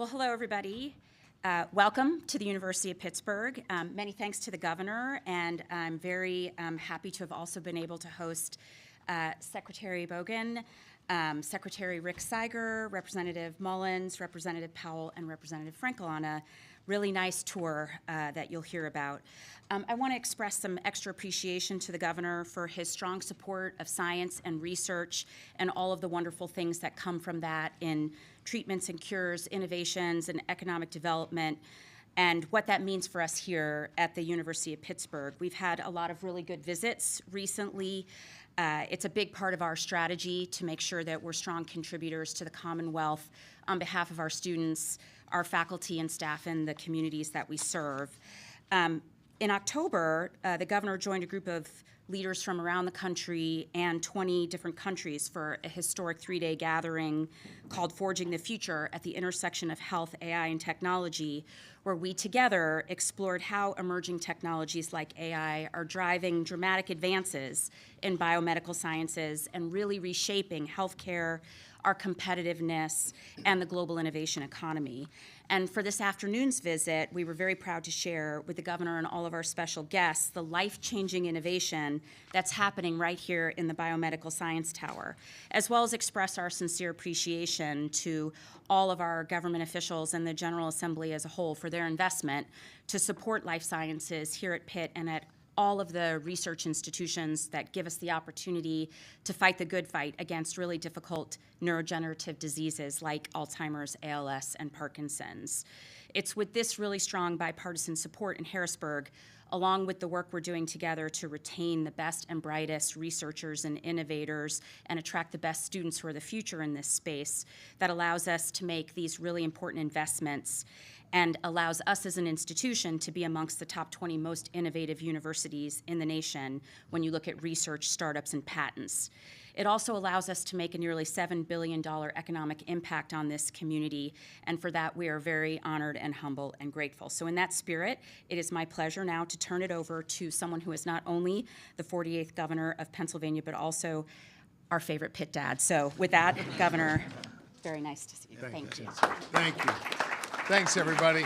Well, hello, everybody. Welcome to the University of Pittsburgh. Many thanks to the governor, and I'm very happy to have also been able to host Secretary Bogen, Secretary Rick Seiger, Representative Mullins, Representative Powell, and Representative Frankel on a really nice tour that you'll hear about. I want to express some extra appreciation to the governor for his strong support of science and research and all of the wonderful things that come from that in treatments and cures, innovations, and economic development, and what that means for us here at the University of Pittsburgh. We've had a lot of really good visits recently. It's a big part of our strategy to make sure that we're strong contributors to the Commonwealth on behalf of our students, our faculty and staff, and the communities that we serve. In October, the governor joined a group of leaders from around the country and 20 different countries for a historic three-day gathering called Forging the Future at the intersection of health, AI, and technology, where we together explored how emerging technologies like AI are driving dramatic advances in biomedical sciences and really reshaping healthcare, our competitiveness, and the global innovation economy. And for this afternoon's visit, we were very proud to share with the governor and all of our special guests the life-changing innovation that's happening right here in the Biomedical Science Tower, as well as express our sincere appreciation to all of our government officials and the General Assembly as a whole for their investment to support life sciences here at Pitt and at all of the research institutions that give us the opportunity to fight the good fight against really difficult neurodegenerative diseases like Alzheimer's, ALS, and Parkinson's. It's with this really strong bipartisan support in Harrisburg, along with the work we're doing together to retain the best and brightest researchers and innovators and attract the best students who are the future in this space, that allows us to make these really important investments and allows us as an institution to be amongst the top 20 most innovative universities in the nation when you look at research, startups, and patents. It also allows us to make a nearly $7 billion economic impact on this community, and for that we are very honored and humble and grateful. So in that spirit, it is my pleasure now to turn it over to someone who is not only the 48th governor of Pennsylvania, but also our favorite Pitt dad. So with that, Governor, very nice to see you. Thank you. Thank you. Thanks, everybody.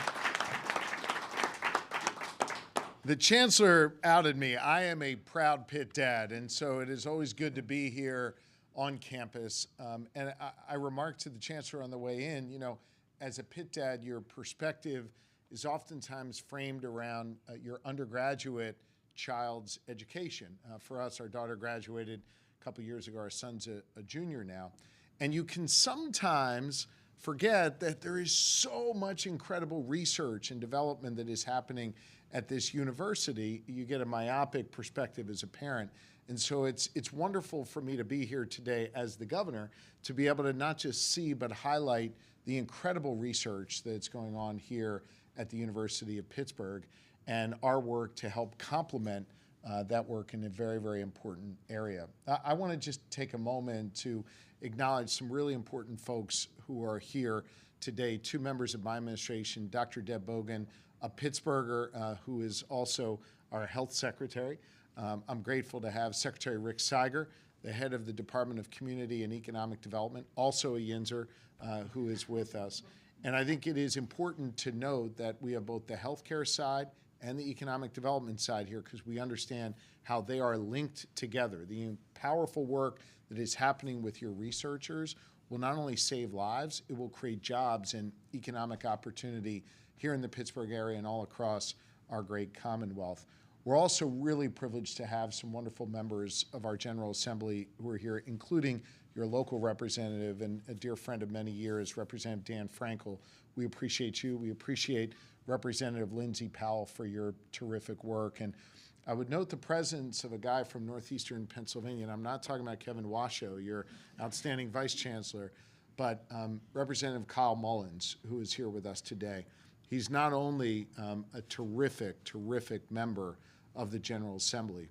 The Chancellor outed me. I am a proud Pitt dad, and so it is always good to be here on campus. And I remarked to the Chancellor on the way in, you know, as a Pitt dad, your perspective is oftentimes framed around your undergraduate child's education. For us, our daughter graduated a couple years ago. Our son's a junior now. And you can sometimes forget that there is so much incredible research and development that is happening at this university. You get a myopic perspective as a parent. And so it's wonderful for me to be here today as the governor to be able to not just see but highlight the incredible research that's going on here at the University of Pittsburgh and our work to help complement that work in a very, very important area. I want to just take a moment to acknowledge some really important folks who are here today. Two members of my administration, Dr. Deb Bogen, a Pittsburgher who is also our health secretary. I'm grateful to have Secretary Rick Seiger, the head of the Department of Community and Economic Development, also a Yinzer, who is with us. And I think it is important to note that we have both the healthcare side and the economic development side here because we understand how they are linked together. The powerful work that is happening with your researchers will not only save lives, it will create jobs and economic opportunity here in the Pittsburgh area and all across our great Commonwealth. We're also really privileged to have some wonderful members of our General Assembly who are here, including your local representative and a dear friend of many years, Representative Dan Frankel. We appreciate you. We appreciate Representative Lindsay Powell for your terrific work. And I would note the presence of a guy from northeastern Pennsylvania, and I'm not talking about Kevin Washoe, your outstanding vice chancellor, but Representative Kyle Mullins, who is here with us today. He's not only a terrific, terrific member of the General Assembly.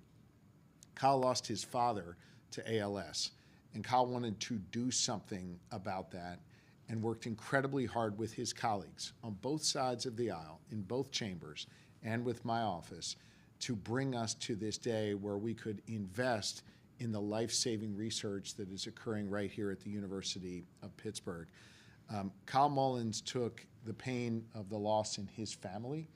Kyle lost his father to ALS, and Kyle wanted to do something about that and worked incredibly hard with his colleagues on both sides of the aisle, in both chambers, and with my office to bring us to this day where we could invest in the life-saving research that is occurring right here at the University of Pittsburgh. Kyle Mullins took the pain of the loss in his family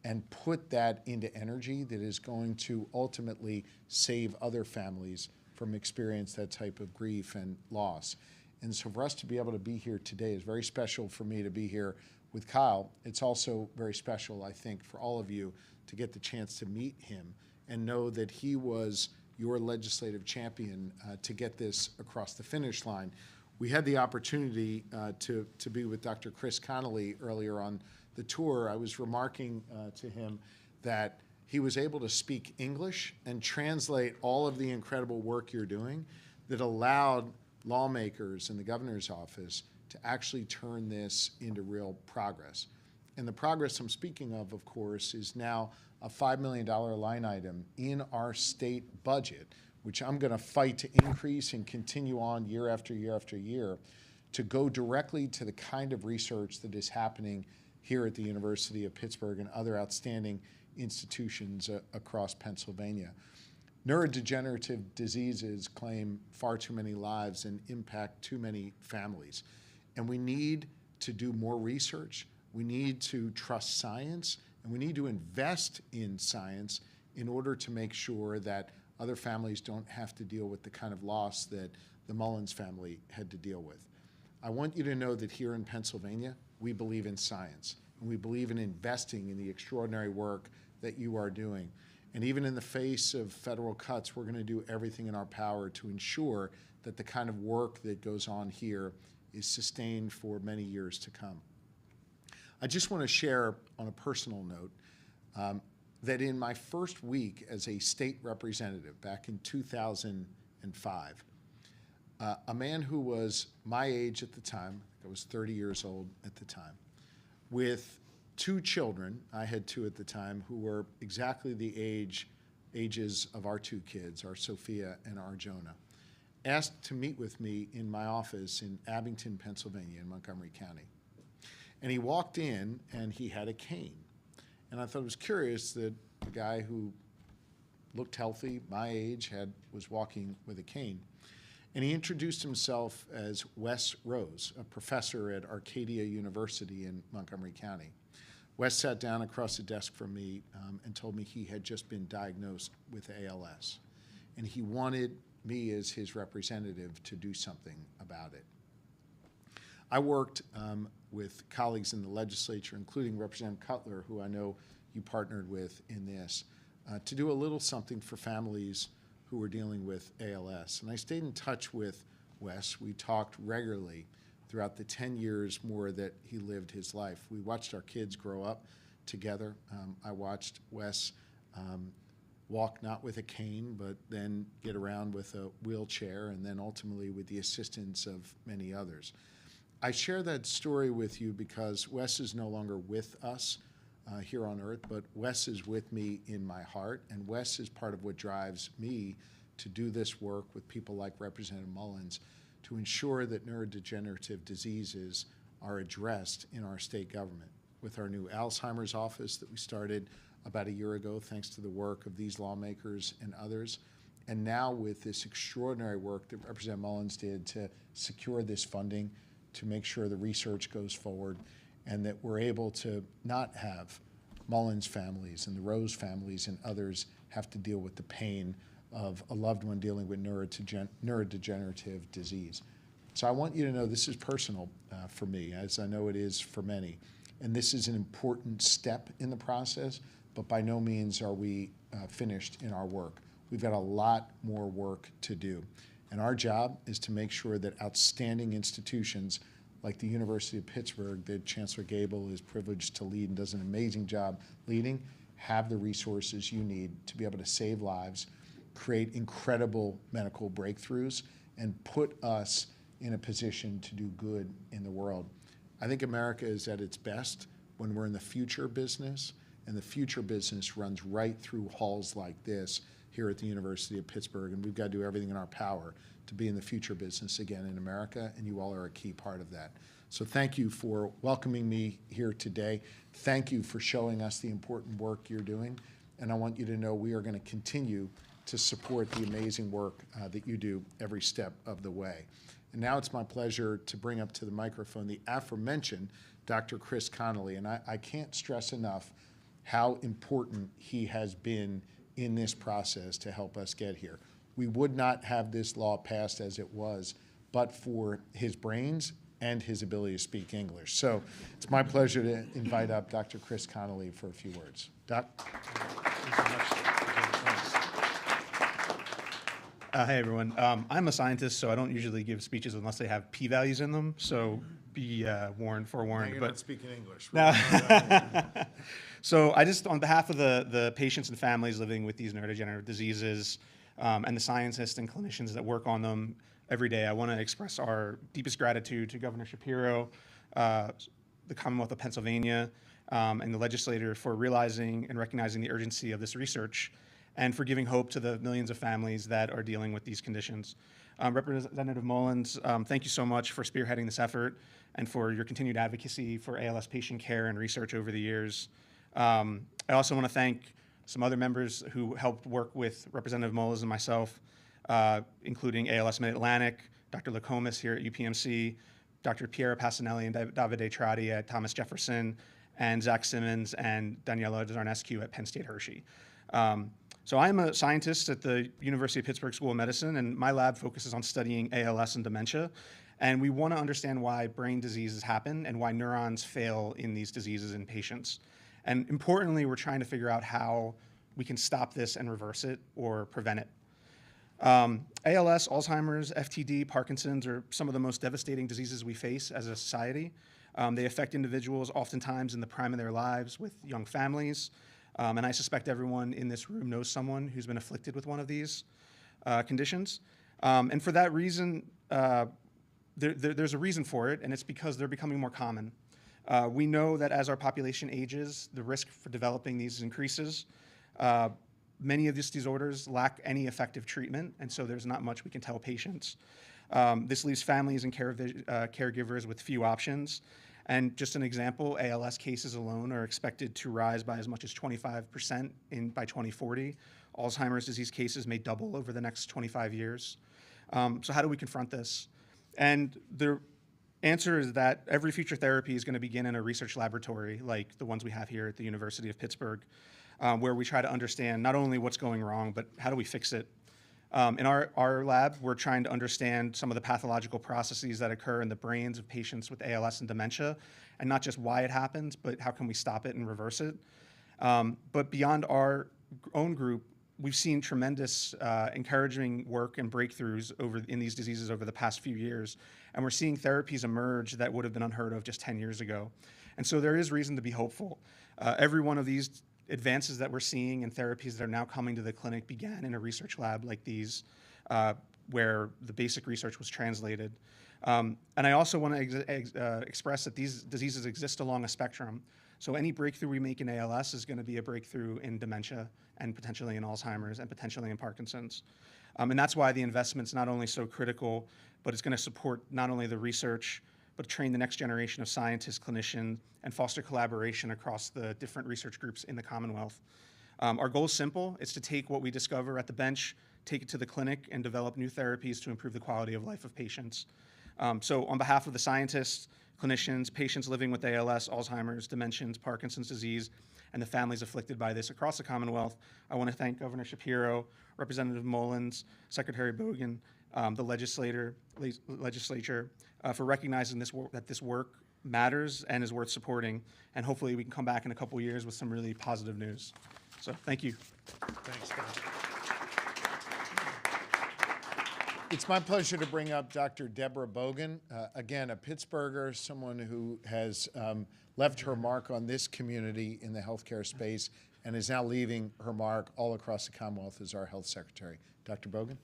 and put that into energy that is going to ultimately save other families from experience that type of grief and loss. And so for us to be able to be here today is very special for me to be here with Kyle. It's also very special, I think, for all of you to get the chance to meet him and know that he was your legislative champion to get this across the finish line. We had the opportunity to be with Dr. Chris Connolly earlier on the tour. I was remarking to him that he was able to speak English and translate all of the incredible work you're doing that allowed lawmakers in the governor's office to actually turn this into real progress. And the progress I'm speaking of course, is now a $5 million line item in our state budget, which I'm going to fight to increase and continue on year after year after year, to go directly to the kind of research that is happening here at the University of Pittsburgh and other outstanding institutions across Pennsylvania. Neurodegenerative diseases claim far too many lives and impact too many families. And we need to do more research. We need to trust science, and we need to invest in science in order to make sure that other families don't have to deal with the kind of loss that the Mullins family had to deal with. I want you to know that here in Pennsylvania, we believe in science, and we believe in investing in the extraordinary work that you are doing. And even in the face of federal cuts, we're going to do everything in our power to ensure that the kind of work that goes on here is sustained for many years to come. I just want to share on a personal note that in my first week as a state representative back in 2005, a man who was my age at the time, I was 30 years old at the time, with two children, I had two at the time, who were exactly the ages of our two kids, our Sophia and our Jonah, asked to meet with me in my office in Abington, Pennsylvania, in Montgomery County. And he walked in and he had a cane. And I thought it was curious that the guy who looked healthy, my age, was walking with a cane. And he introduced himself as Wes Rose, a professor at Arcadia University in Montgomery County. Wes sat down across the desk from me and told me he had just been diagnosed with ALS. And he wanted me as his representative to do something about it. I worked with colleagues in the legislature, including Representative Cutler, who I know you partnered with in this, to do a little something for families who were dealing with ALS. And I stayed in touch with Wes. We talked regularly throughout the 10 years more that he lived his life. We watched our kids grow up together. I watched Wes walk not with a cane, but then get around with a wheelchair, and then ultimately with the assistance of many others. I share that story with you because Wes is no longer with us here on Earth, but Wes is with me in my heart, and Wes is part of what drives me to do this work with people like Representative Mullins to ensure that neurodegenerative diseases are addressed in our state government. With our new Alzheimer's office that we started about a year ago, thanks to the work of these lawmakers and others, and now with this extraordinary work that Representative Mullins did to secure this funding, to make sure the research goes forward, and that we're able to not have Mullins families and the Rose families and others have to deal with the pain of a loved one dealing with neurodegenerative disease. So I want you to know this is personal for me, as I know it is for many. And this is an important step in the process, but by no means are we finished in our work. We've got a lot more work to do. And our job is to make sure that outstanding institutions like the University of Pittsburgh, that Chancellor Gabel is privileged to lead and does an amazing job leading, have the resources you need to be able to save lives, create incredible medical breakthroughs, and put us in a position to do good in the world. I think America is at its best when we're in the future business, and the future business runs right through halls like this here at the University of Pittsburgh, and we've got to do everything in our power to be in the future business again in America, and you all are a key part of that. So thank you for welcoming me here today. Thank you for showing us the important work you're doing, and I want you to know we are going to continue to support the amazing work that you do every step of the way. And now it's my pleasure to bring up to the microphone the aforementioned Dr. Chris Connolly. And I can't stress enough how important he has been in this process to help us get here. We would not have this law passed as it was, but for his brains and his ability to speak English. So it's my pleasure to invite up Dr. Chris Connolly for a few words. Doc? Hey, everyone. I'm a scientist, so I don't usually give speeches unless they have p-values in them, so be forewarned. You're not speaking English. No. So I just, on behalf of the patients and families living with these neurodegenerative diseases and the scientists and clinicians that work on them every day, I want to express our deepest gratitude to Governor Shapiro, the Commonwealth of Pennsylvania, and the legislator for realizing and recognizing the urgency of this research and for giving hope to the millions of families that are dealing with these conditions. Representative Mullins, thank you so much for spearheading this effort and for your continued advocacy for ALS patient care and research over the years. I also want to thank some other members who helped work with Representative Mullins and myself, including ALS Mid-Atlantic, Dr. Lacomas here at UPMC, Dr. Piera Passanelli and Davide Trati at Thomas Jefferson, and Zach Simmons and Daniela Zarnescu at Penn State Hershey. So I'm a scientist at the University of Pittsburgh School of Medicine, and my lab focuses on studying ALS and dementia. And we want to understand why brain diseases happen and why neurons fail in these diseases in patients. And importantly, we're trying to figure out how we can stop this and reverse it or prevent it. ALS, Alzheimer's, FTD, Parkinson's are some of the most devastating diseases we face as a society. They affect individuals oftentimes in the prime of their lives with young families. And I suspect everyone in this room knows someone who's been afflicted with one of these conditions. And for that reason, there's a reason for it, and it's because they're becoming more common. We know that as our population ages, the risk for developing these increases. Many of these disorders lack any effective treatment, and so there's not much we can tell patients. This leaves families and caregivers with few options. And just an example, ALS cases alone are expected to rise by as much as 25% by 2040. Alzheimer's disease cases may double over the next 25 years. So how do we confront this? And the answer is that every future therapy is going to begin in a research laboratory like the ones we have here at the University of Pittsburgh, where we try to understand not only what's going wrong, but how do we fix it? In our lab, we're trying to understand some of the pathological processes that occur in the brains of patients with ALS and dementia, and not just why it happens, but how can we stop it and reverse it. But beyond our own group, we've seen tremendous encouraging work and breakthroughs in these diseases over the past few years, and we're seeing therapies emerge that would have been unheard of just 10 years ago. And so there is reason to be hopeful. Every one of these advances that we're seeing and therapies that are now coming to the clinic began in a research lab like these, where the basic research was translated. And I also want to express that these diseases exist along a spectrum. So any breakthrough we make in ALS is going to be a breakthrough in dementia and potentially in Alzheimer's and potentially in Parkinson's. And that's why the investment's not only so critical, but it's going to support not only the research, but train the next generation of scientists, clinicians, and foster collaboration across the different research groups in the Commonwealth. Our goal is simple. It's to take what we discover at the bench, take it to the clinic, and develop new therapies to improve the quality of life of patients. So on behalf of the scientists, clinicians, patients living with ALS, Alzheimer's, dementia, Parkinson's disease, and the families afflicted by this across the Commonwealth, I want to thank Governor Shapiro, Representative Mullins, Secretary Bogen, the legislature, for recognizing that this work matters and is worth supporting. And hopefully we can come back in a couple of years with some really positive news. So thank you. Thanks, Don. It's my pleasure to bring up Dr. Deborah Bogen, again, a Pittsburgher, someone who has left her mark on this community in the healthcare space and is now leaving her mark all across the Commonwealth as our health secretary. Dr. Bogen?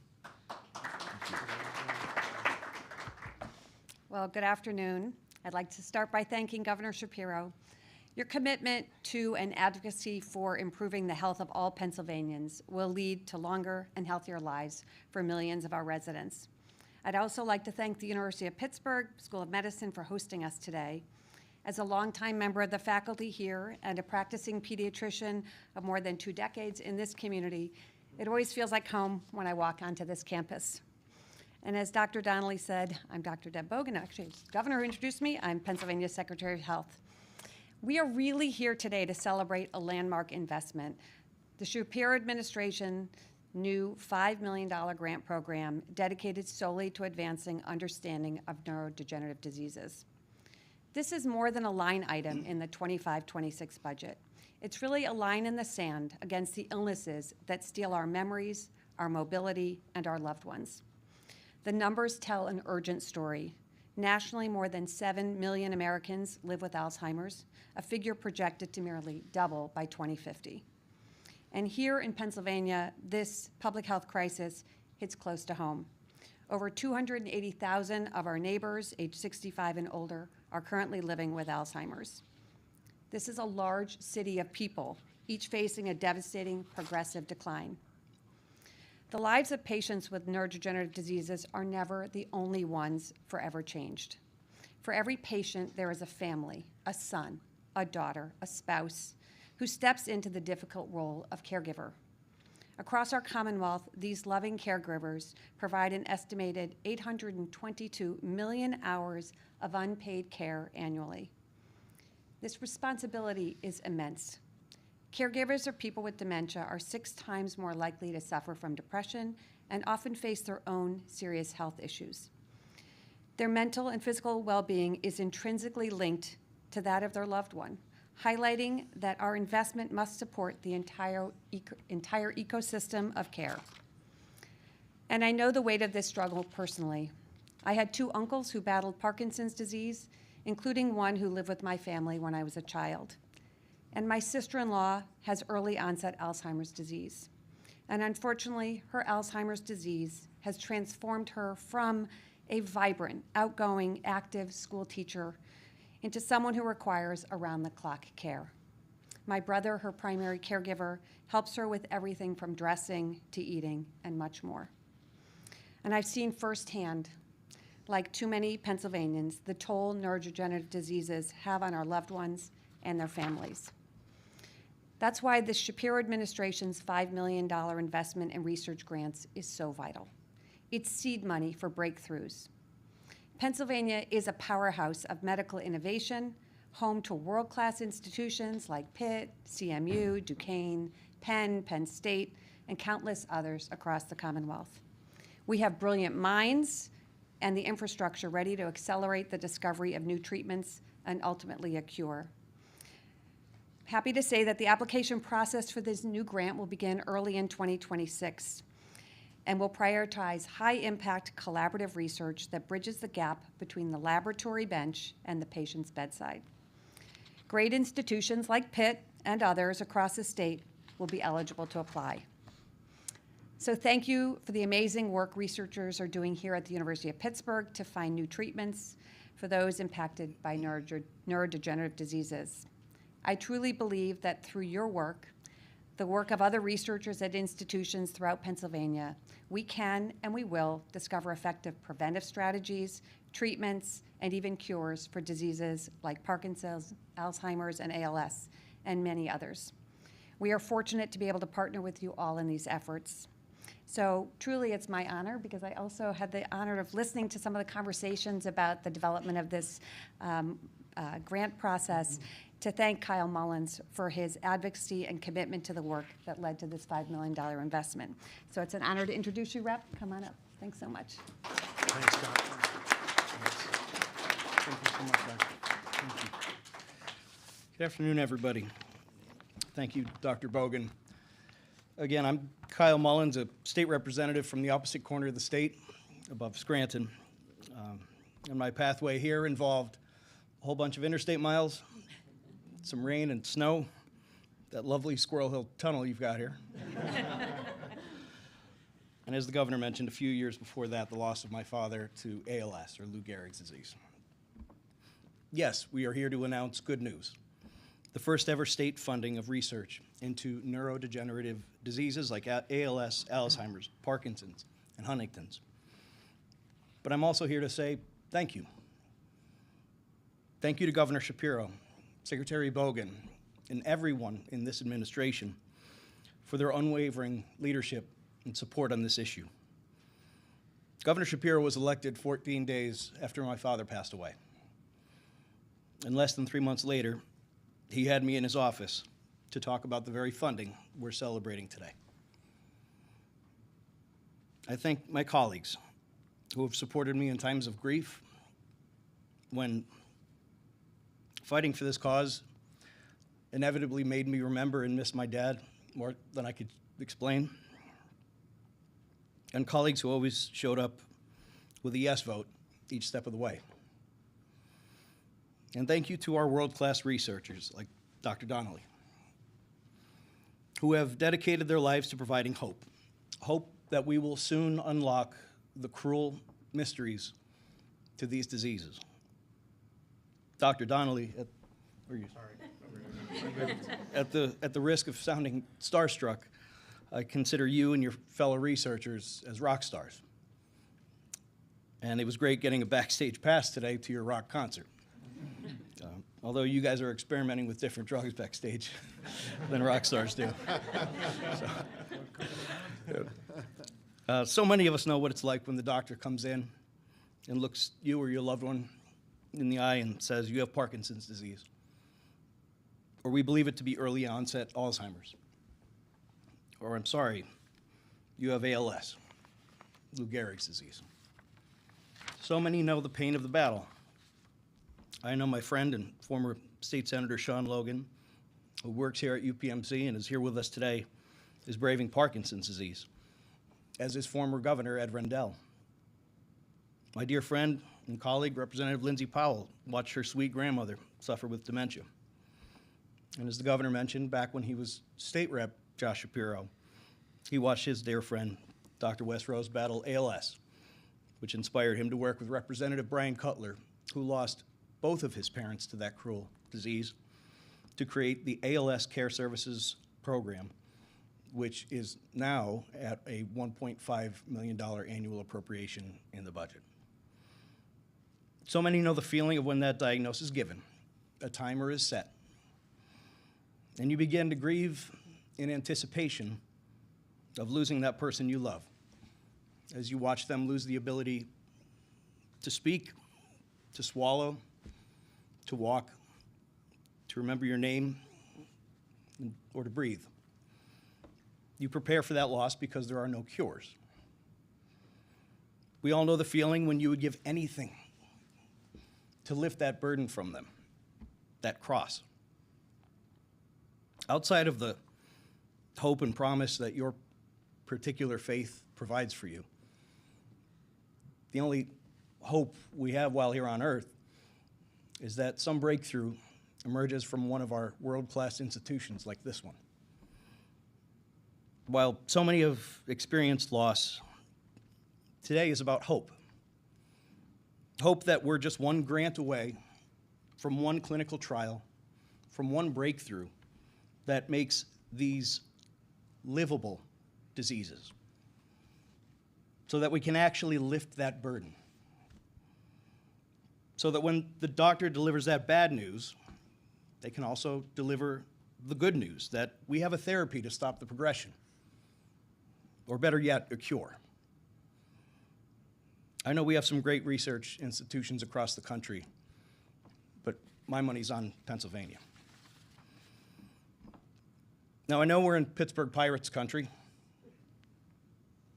Well, good afternoon. I'd like to start by thanking Governor Shapiro. Your commitment to and advocacy for improving the health of all Pennsylvanians will lead to longer and healthier lives for millions of our residents. I'd also like to thank the University of Pittsburgh School of Medicine for hosting us today. As a longtime member of the faculty here and a practicing pediatrician of more than 2 decades in this community, It always feels like home when I walk onto this campus. And as Dr. Donnelly said, I'm Dr. Deb Bogen. Actually, it's the governor who introduced me. I'm Pennsylvania's Secretary of Health. We are really here today to celebrate a landmark investment. The Shapiro administration new $5 million grant program dedicated solely to advancing understanding of neurodegenerative diseases. This is more than a line item in the 25-26 budget. It's really a line in the sand against the illnesses that steal our memories, our mobility, and our loved ones. The numbers tell an urgent story. Nationally, more than 7 million Americans live with Alzheimer's, a figure projected to nearly double by 2050. And here in Pennsylvania, this public health crisis hits close to home. Over 280,000 of our neighbors aged 65 and older are currently living with Alzheimer's. This is a large city of people, each facing a devastating progressive decline. The lives of patients with neurodegenerative diseases are never the only ones forever changed. For every patient, there is a family, a son, a daughter, a spouse, who steps into the difficult role of caregiver. Across our Commonwealth, these loving caregivers provide an estimated 822 million hours of unpaid care annually. This responsibility is immense. Caregivers of people with dementia are 6 times more likely to suffer from depression and often face their own serious health issues. Their mental and physical well-being is intrinsically linked to that of their loved one, highlighting that our investment must support the entire ecosystem of care. And I know the weight of this struggle personally. I had 2 uncles who battled Parkinson's disease, including one who lived with my family when I was a child. And my sister-in-law has early onset Alzheimer's disease. And unfortunately, her Alzheimer's disease has transformed her from a vibrant, outgoing, active school teacher into someone who requires around-the-clock care. My brother, her primary caregiver, helps her with everything from dressing to eating and much more. And I've seen firsthand, like too many Pennsylvanians, the toll neurodegenerative diseases have on our loved ones and their families. That's why the Shapiro administration's $5 million investment in research grants is so vital. It's seed money for breakthroughs. Pennsylvania is a powerhouse of medical innovation, home to world-class institutions like Pitt, CMU, Duquesne, Penn State, and countless others across the Commonwealth. We have brilliant minds and the infrastructure ready to accelerate the discovery of new treatments and ultimately a cure. Happy to say that the application process for this new grant will begin early in 2026 and will prioritize high-impact collaborative research that bridges the gap between the laboratory bench and the patient's bedside. Great institutions like Pitt and others across the state will be eligible to apply. So thank you for the amazing work researchers are doing here at the University of Pittsburgh to find new treatments for those impacted by neurodegenerative diseases. I truly believe that through your work, the work of other researchers at institutions throughout Pennsylvania, we can and we will discover effective preventive strategies, treatments, and even cures for diseases like Parkinson's, Alzheimer's, and ALS, and many others. We are fortunate to be able to partner with you all in these efforts. So truly it's my honor, because I also had the honor of listening to some of the conversations about the development of this grant process, to thank Kyle Mullins for his advocacy and commitment to the work that led to this $5 million investment. So it's an honor to introduce you, Rep. Come on up. Thanks so much. Thanks, Scott. Thank you so much, Doctor. Thank you. Good afternoon, everybody. Thank you, Dr. Bogen. Again, I'm Kyle Mullins, a state representative from the opposite corner of the state, above Scranton. And my pathway here involved a whole bunch of interstate miles, some rain and snow, that lovely Squirrel Hill Tunnel you've got here. And as the governor mentioned, a few years before that, the loss of my father to ALS, or Lou Gehrig's disease. Yes, we are here to announce good news. The first ever state funding of research into neurodegenerative diseases like ALS, Alzheimer's, Parkinson's, and Huntington's. But I'm also here to say thank you. Thank you to Governor Shapiro, Secretary Bogen, and everyone in this administration for their unwavering leadership and support on this issue. Governor Shapiro was elected 14 days after my father passed away. And less than 3 months later, he had me in his office to talk about the very funding we're celebrating today. I thank my colleagues who have supported me in times of grief when fighting for this cause inevitably made me remember and miss my dad more than I could explain. And colleagues who always showed up with a yes vote each step of the way. And thank you to our world-class researchers like Dr. Donnelly, who have dedicated their lives to providing hope. Hope that we will soon unlock the cruel mysteries to these diseases. Dr. Donnelly, at the risk of sounding starstruck, I consider you and your fellow researchers as rock stars. And it was great getting a backstage pass today to your rock concert. Although you guys are experimenting with different drugs backstage than rock stars do. So many of us know what it's like when the doctor comes in and looks you or your loved one in the eye and says, you have Parkinson's disease. Or we believe it to be early onset Alzheimer's. Or I'm sorry, you have ALS, Lou Gehrig's disease. So many know the pain of the battle. I know my friend and former State Senator Sean Logan, who works here at UPMC and is here with us today, is braving Parkinson's disease, as is former Governor Ed Rendell. My dear friend and colleague, Representative Lindsay Powell, watched her sweet grandmother suffer with dementia. And as the governor mentioned, back when he was state rep, Josh Shapiro, he watched his dear friend, Dr. Wes Rose, battle ALS, which inspired him to work with Representative Brian Cutler, who lost both of his parents to that cruel disease, to create the ALS Care Services Program, which is now at a $1.5 million annual appropriation in the budget. So many know the feeling of when that diagnosis is given, a timer is set, and you begin to grieve in anticipation of losing that person you love, as you watch them lose the ability to speak, to swallow, to walk, to remember your name, or to breathe. You prepare for that loss because there are no cures. We all know the feeling when you would give anything to lift that burden from them, that cross. Outside of the hope and promise that your particular faith provides for you, the only hope we have while here on earth is that some breakthrough emerges from one of our world-class institutions like this one. While so many have experienced loss, today is about hope. Hope that we're just one grant away from one clinical trial, from one breakthrough that makes these livable diseases, so that we can actually lift that burden. So that when the doctor delivers that bad news, they can also deliver the good news, that we have a therapy to stop the progression, or better yet, a cure. I know we have some great research institutions across the country, but my money's on Pennsylvania. Now, I know we're in Pittsburgh Pirates country,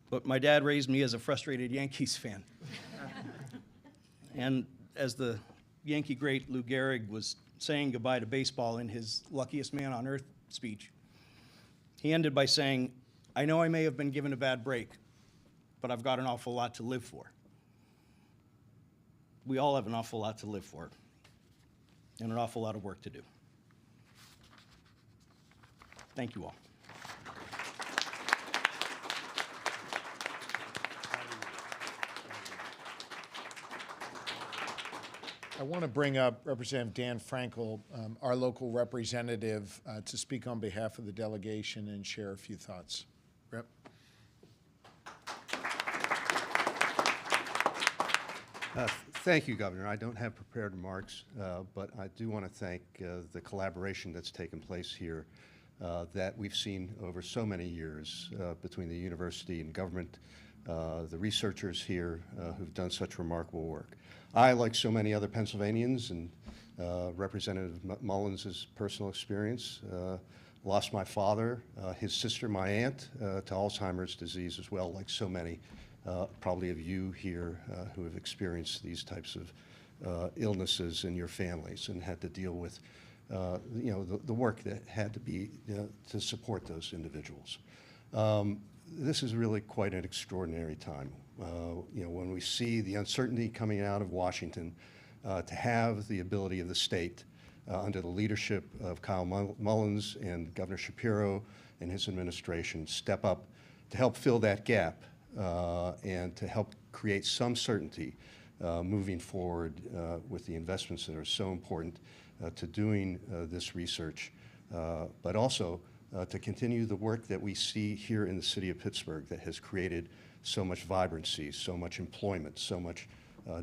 but my dad raised me as a frustrated Yankees fan. And as the Yankee great Lou Gehrig was saying goodbye to baseball in his luckiest man on earth speech, he ended by saying, I know I may have been given a bad break, but I've got an awful lot to live for. We all have an awful lot to live for and an awful lot of work to do. Thank you all. I want to bring up Representative Dan Frankel, our local representative, to speak on behalf of the delegation and share a few thoughts. Rep. Thank you, Governor. I don't have prepared remarks, but I do want to thank the collaboration that's taken place here that we've seen over so many years between the university and government, the researchers here who've done such remarkable work. I, like so many other Pennsylvanians, and Representative Mullins' personal experience, lost my father, his sister, my aunt, to Alzheimer's disease as well, like so many probably of you here who have experienced these types of illnesses in your families and had to deal with the work that had to be to support those individuals. This is really quite an extraordinary time. When we see the uncertainty coming out of Washington, to have the ability of the state under the leadership of Kyle Mullins and Governor Shapiro and his administration step up to help fill that gap and to help create some certainty moving forward with the investments that are so important to doing this research, but also to continue the work that we see here in the city of Pittsburgh that has created so much vibrancy, so much employment, so much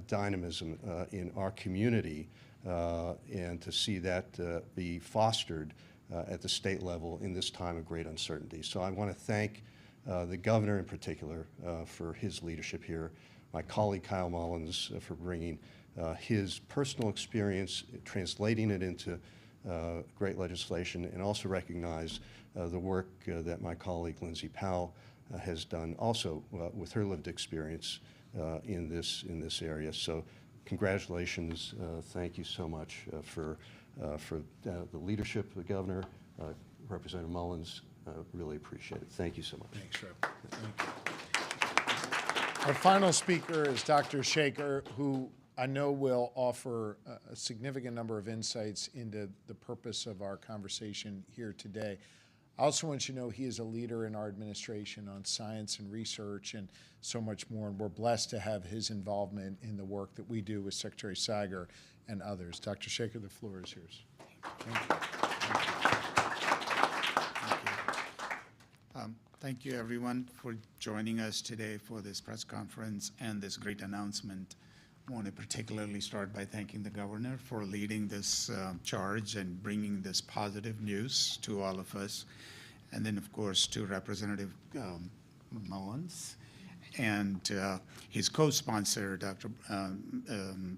dynamism in our community, and to see that be fostered at the state level in this time of great uncertainty. So I want to thank the governor in particular for his leadership here, my colleague Kyle Mullins for bringing his personal experience, translating it into great legislation, and also recognize the work that my colleague Lindsay Powell has done also with her lived experience in this area. So congratulations, thank you so much for the leadership of the governor, Representative Mullins, really appreciate it. Thank you so much. Thanks, Rep. Thank you. Our final speaker is Dr. Shaker, who I know will offer a significant number of insights into the purpose of our conversation here today. I also want you to know he is a leader in our administration on science and research and so much more, and we're blessed to have his involvement in the work that we do with Secretary Siger and others. Dr. Shaker, the floor is yours. Thank you. Thank you, everyone, for joining us today for this press conference and this great announcement. I want to particularly start by thanking the governor for leading this charge and bringing this positive news to all of us. And then, of course, to Representative Mullins and his co-sponsor,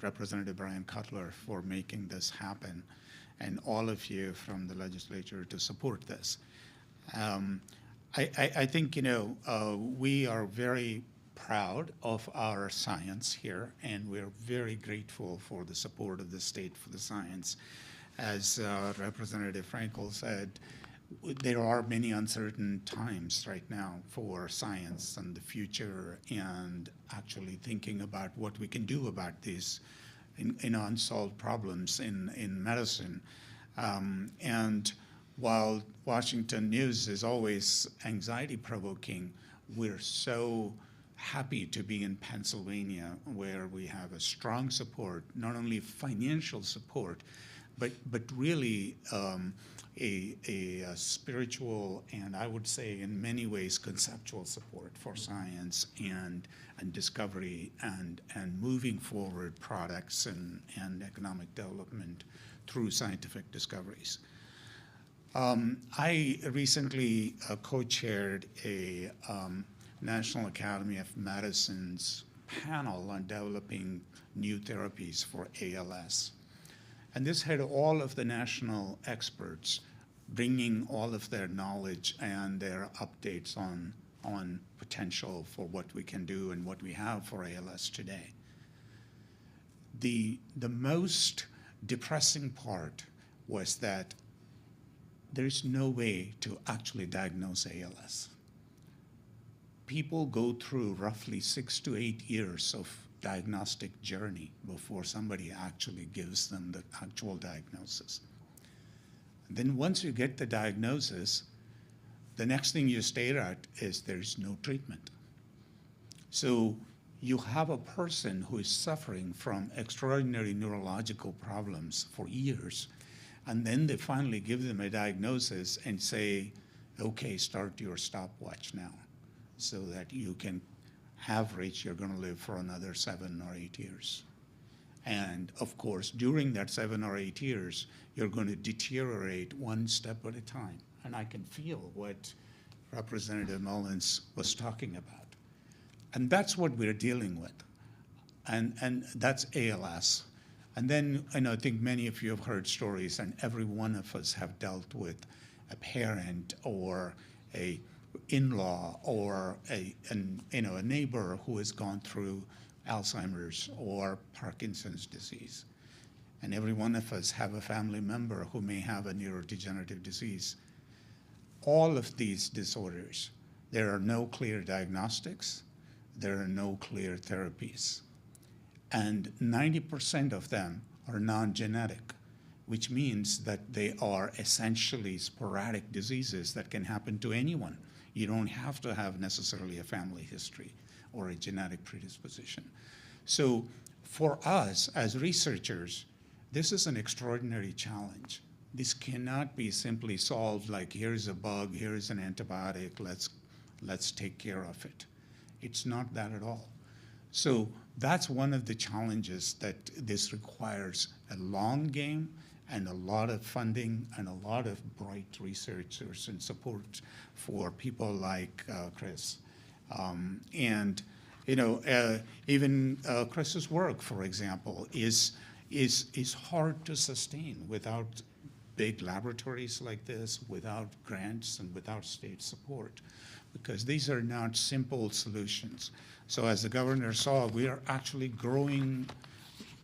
Representative Brian Cutler, for making this happen, and all of you from the legislature to support this. I think, we are very proud of our science here, and we're very grateful for the support of the state for the science. As Representative Frankel said, there are many uncertain times right now for science and the future, and actually thinking about what we can do about these unsolved problems in medicine. And while Washington news is always anxiety-provoking, we're so happy to be in Pennsylvania, where we have a strong support, not only financial support, but really a spiritual and, I would say, in many ways, conceptual support for science and discovery and moving forward products and economic development through scientific discoveries. I recently co-chaired a National Academy of Medicine's panel on developing new therapies for ALS. And this had all of the national experts bringing all of their knowledge and their updates on potential for what we can do and what we have for ALS today. The most depressing part was that there's no way to actually diagnose ALS. People go through roughly 6 to 8 years of diagnostic journey before somebody actually gives them the actual diagnosis. And then once you get the diagnosis, the next thing you stare at is there's no treatment. So you have a person who is suffering from extraordinary neurological problems for years, and then they finally give them a diagnosis and say, okay, start your stopwatch now, so that you can average you're going to live for another 7 or 8 years. And of course, during that 7 or 8 years, you're going to deteriorate one step at a time. and I can feel what Representative Mullins was talking about. And that's what we're dealing with. And that's ALS. And then, I think many of you have heard stories, and every one of us have dealt with a parent or a in-law or a neighbor who has gone through Alzheimer's or Parkinson's disease. And every one of us have a family member who may have a neurodegenerative disease. All of these disorders, there are no clear diagnostics, there are no clear therapies. And 90% of them are non-genetic, which means that they are essentially sporadic diseases that can happen to anyone. You don't have to have necessarily a family history or a genetic predisposition. So for us as researchers, this is an extraordinary challenge. This cannot be simply solved like, here's a bug, here's an antibiotic, let's take care of it. It's not that at all. So that's one of the challenges that this requires: a long game and a lot of funding and a lot of bright researchers and support for people like Chris. Even Chris's work, for example, is hard to sustain without big laboratories like this, without grants and without state support, because these are not simple solutions. So as the governor saw, we are actually growing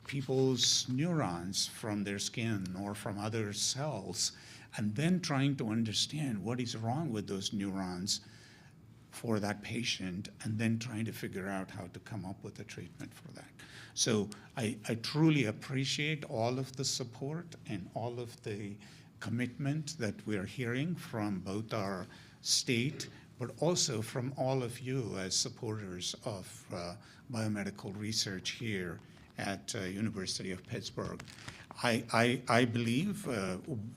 people's neurons from their skin or from other cells, and then trying to understand what is wrong with those neurons for that patient, and then trying to figure out how to come up with a treatment for that. So I truly appreciate all of the support and all of the commitment that we're hearing from both our state, but also from all of you as supporters of biomedical research here at University of Pittsburgh. I believe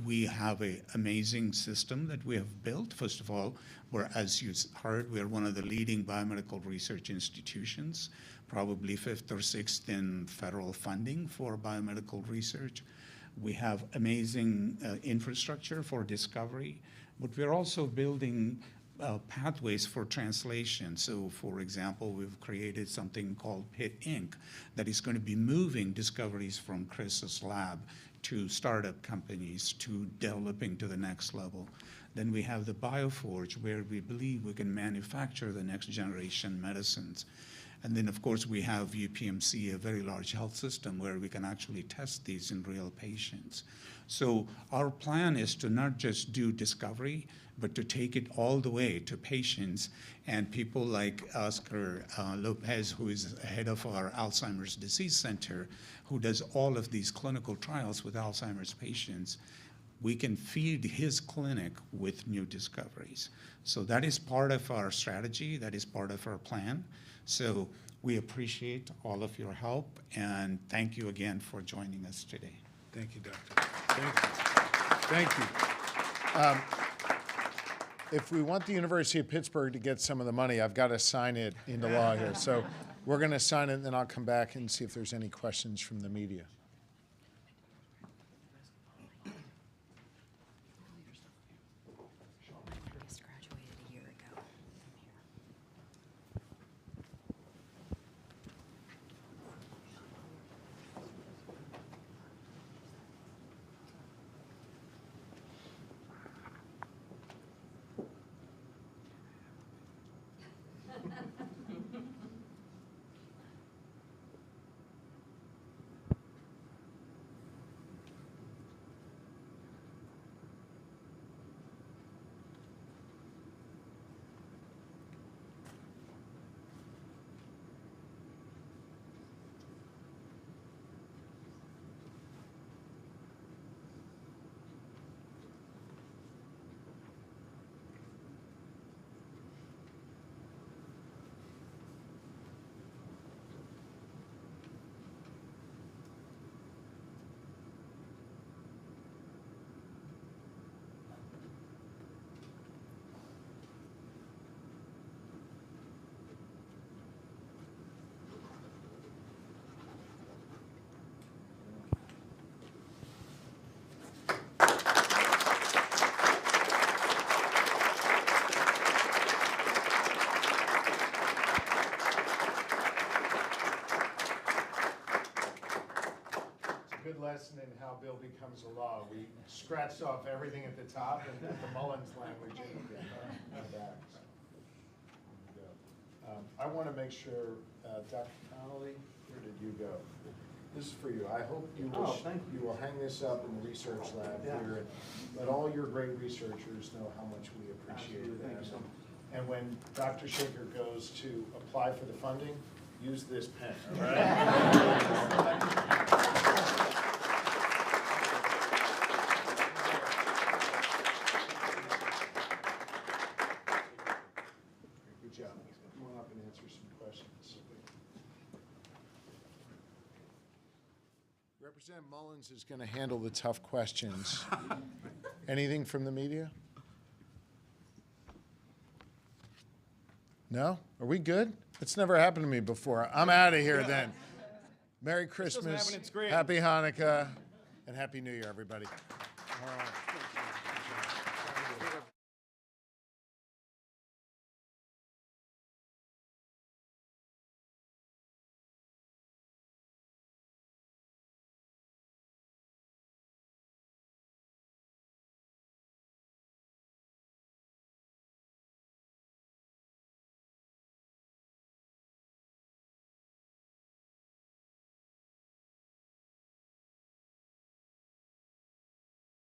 we have an amazing system that we have built. First of all, as you heard, we're one of the leading biomedical research institutions, probably 5th or 6th in federal funding for biomedical research. We have amazing infrastructure for discovery, but we're also building pathways for translation. So, for example, we've created something called PIT Inc. that is going to be moving discoveries from Chris's lab to startup companies to developing to the next level. Then we have the BioForge, where we believe we can manufacture the next generation medicines. And then, of course, we have UPMC, a very large health system where we can actually test these in real patients. So our plan is to not just do discovery, but to take it all the way to patients, and people like Oscar Lopez, who is head of our Alzheimer's Disease Center, who does all of these clinical trials with Alzheimer's patients. We can feed his clinic with new discoveries. So that is part of our strategy, that is part of our plan. So we appreciate all of your help, and thank you again for joining us today. Thank you, Doctor. Thank you. Thank you. If we want the University of Pittsburgh to get some of the money, I've got to sign it into law here. So we're going to sign it, and then I'll come back and see if there's any questions from the media. Just graduated a year ago. good lesson in how bill becomes a law. We scratched off everything at the top and put the Mullins language in the back. So, there you go. I want to make sure, Dr. Connolly, where did you go? This is for you. I hope you will, you will hang this up in the research lab here and let all your great researchers know how much we appreciate that. Thank you so much. And when Dr. Shaker goes to apply for the funding, use this pen, all right? Good job. Come on up and answer some questions. Representative Mullins is going to handle the tough questions. Anything from the media? No? Are we good? It's never happened to me before. I'm out of here then. Merry Christmas, happen, it's great. Happy Hanukkah, and Happy New Year, everybody. All right.